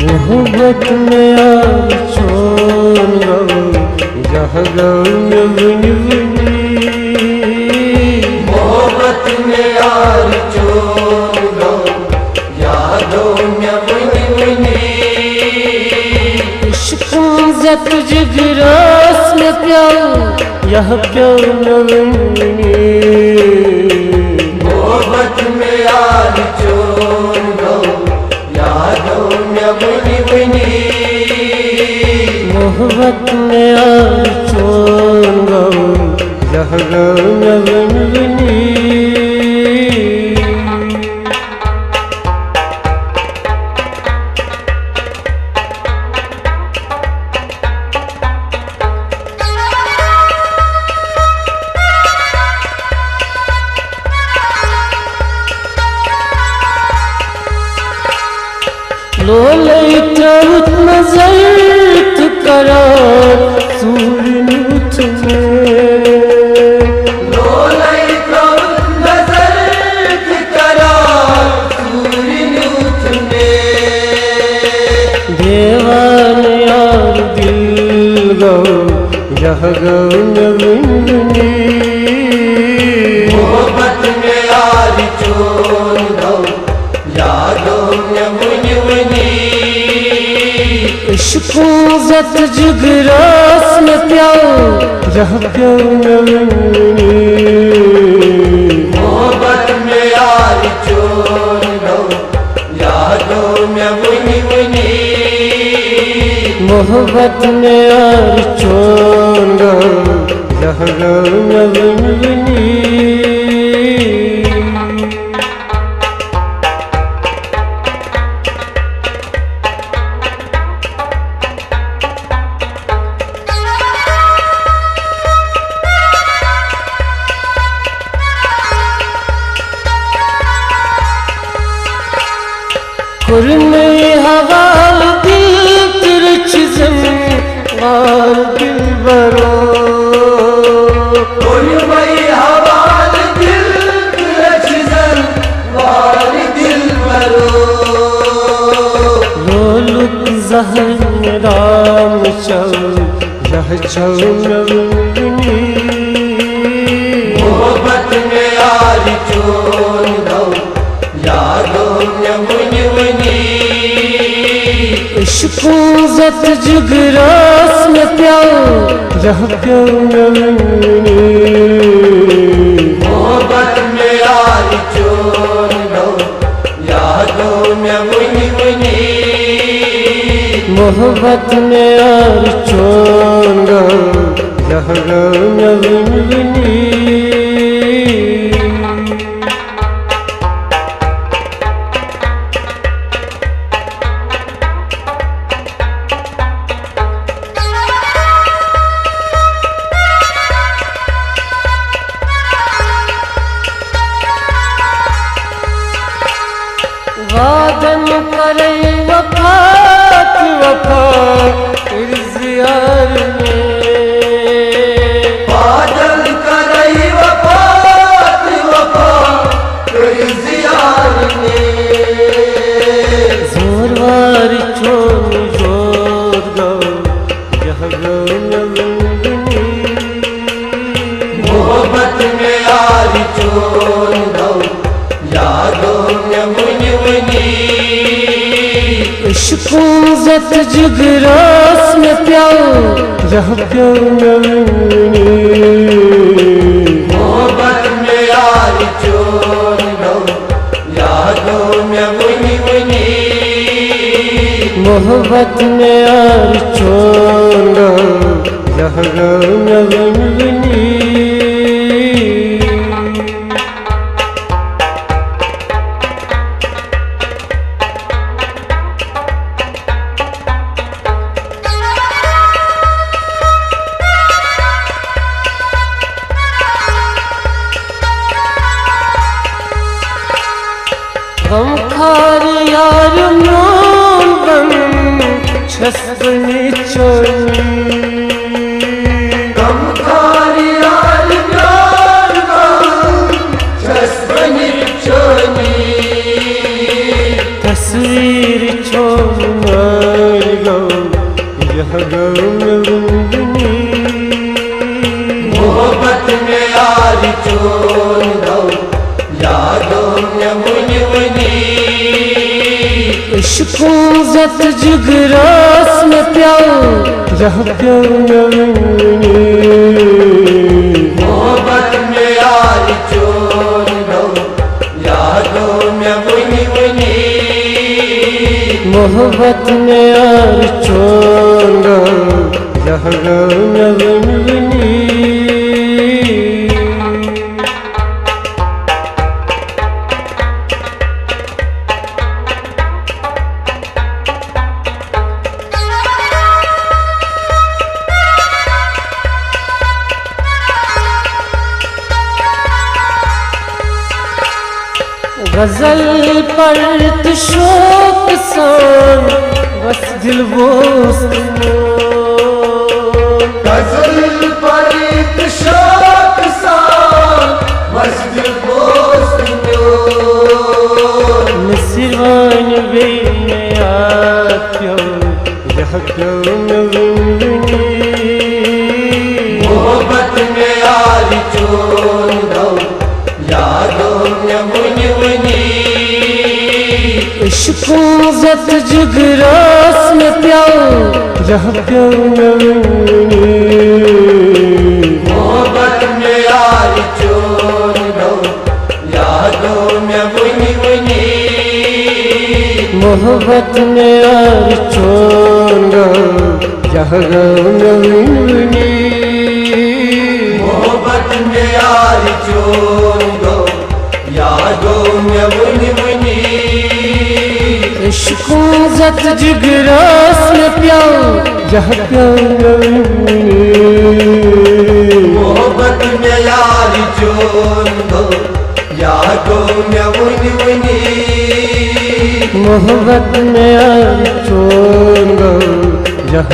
मोहब्बत में यार छोड़ गो जहाँ मोहब्बत में यार छोड़ गो यादों में बुनी इश्क़ों ज़त जिगरास में प्यार यह प्यार नवनी मोहब्बत में यार छोड़ गो यादों में बुनी मोहब्बत में यार छोड़ गो जहाँ नवनी लोलैत नजर करार सूर्य नूत में लोलैत नजर करार सूर्य नूत में देवान यार दिल गो यह गो नवनी मोहब्बत में यार छोड़ दो यादों में बुनी इश्क़ों ज़त जिगरास में प्यार यह प्यार नवनी मोहब्बत में यार छोड़ दो यादों में बुनी मोहब्बत में यार छोड़ गो यह नवनी कुरने हवा दिल तिरछ ज़मीन दिल बरो कुरने हवा दिल तिरछ ज़मीन दिल बरो लोलुक ज़हर राम चल यह चल नवनी मोहब्बत में यार छोड़ दो यादों में बुनी इश्क़ों ज़त जिगरास में प्यार यह प्यार नवनी मोहब्बत में यार छोड़ दो यादों में बुनी मोहब्बत में यार छोड़ गो यह नवनी वादन करे वफात वफा इज़्यार में बादल करे वफात वफा इज़्यार में जोरवार छोड़ जोर गो यह गो नवनी मोहब्बत में यार छोड़ दो यादों में बुनी इश्क़ों ज़त जिगरास में प्यार यह प्यार नवनी मोहब्बत में यार छोड़ दो यादों में बुनी मोहब्बत में यार छोड़ गो यह नवनी गमखार यार मोन बन छसनी चोनी गमखार यार मोन बन छसनी चोनी तस्वीर छोड़ना इश्क़ों ज़त जिगरास में प्याओ यह प्याओ नवीनी मोहब्बत में यार चोर दो यादों में बुनी बुनी मोहब्बत में यार छोड़ यह नवीनी गजल पर तो शौक सान बस दिल बोस्त गजल पर तो शौक सान बस दिल बोस्त नसिरवान बेने आत्यो यह क्यों नवीनी मोहब्बत में यार चोर दो यादों में बुनी बुनी इश्क़ों ज़त जिगरास में प्याओ यह प्याओ नवीनी मोहब्बत में यार चोर दो यादों में बुनी बुनी मोहब्बत में यार छोड़ यह नवीनी मोहब्बत में यार चोर दो यादों में बुनी बुनी इश्क़ों ज़त जिगरास में प्याओ यह प्याओ नवीनी मोहब्बत में यार चोर दो यादों में बुनी बुनी मोहब्बत में यार छोड़ यह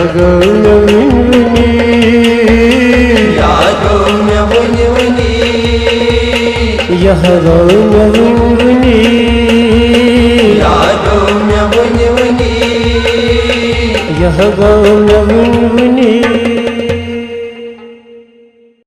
नवीनी यादों में बुनी बुनी यह नवीनी यादों में बुनी बुनी यह नवीनी